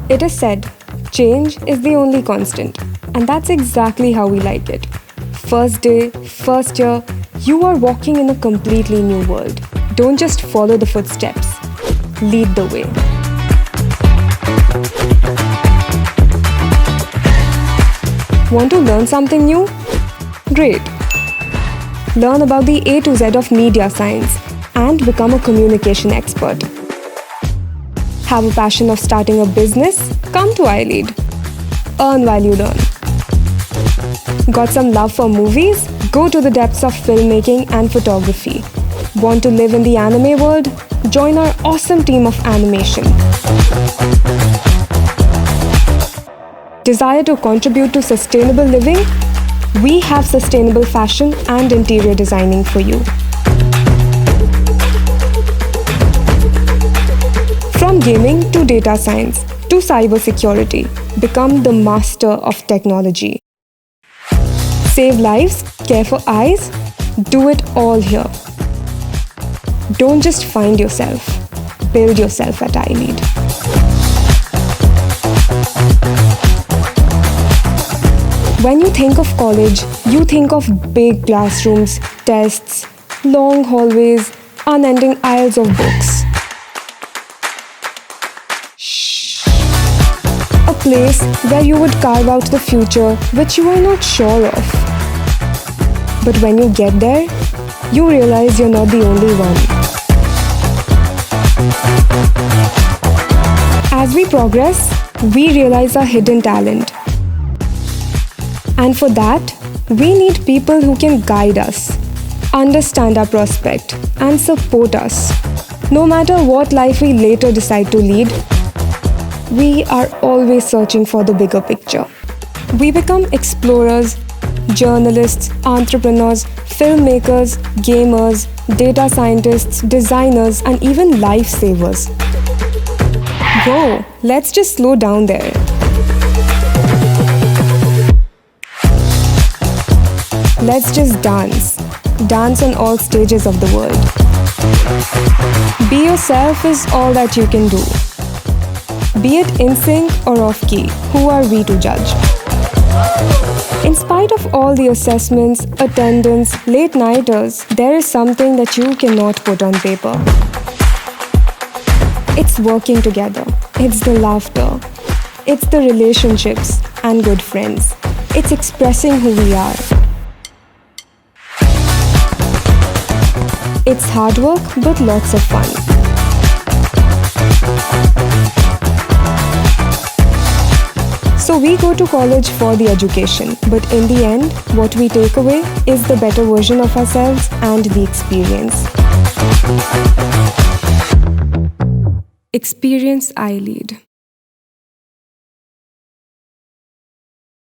It is said, change is the only constant, and that's exactly how we like it. First day, first year, you are walking in a completely new world. Don't just follow the footsteps, lead the way. Want to learn something new? Great! Learn about the A to Z of media science and become a communication expert. Have a passion of starting a business? Come to iLEAD. Earn while you learn. Got some love for movies? Go to the depths of filmmaking and photography. Want to live in the anime world? Join our awesome team of animation. Desire to contribute to sustainable living? We have sustainable fashion and interior designing for you. From gaming to data science to cybersecurity, become the master of technology. Save lives, care for eyes, do it all here. Don't just find yourself, build yourself at iLEAD. When you think of college, you think of big classrooms, tests, long hallways, unending aisles of books. A place where you would carve out the future which you are not sure of. But when you get there, you realize you're not the only one. As we progress, we realize our hidden talent. And for that, we need people who can guide us, understand our prospect, and support us. No matter what life we later decide to lead, we are always searching for the bigger picture. We become explorers, journalists, entrepreneurs, filmmakers, gamers, data scientists, designers, and even lifesavers. Whoa, let's just slow down there. Let's just dance. Dance on all stages of the world. Be yourself is all that you can do. Be it in sync or off key, who are we to judge? In spite of all the assessments, attendance, late-nighters, there is something that you cannot put on paper. It's working together. It's the laughter. It's the relationships and good friends. It's expressing who we are. It's hard work, but lots of fun. So we go to college for the education, but in the end, what we take away is the better version of ourselves and the experience. Experience iLEAD.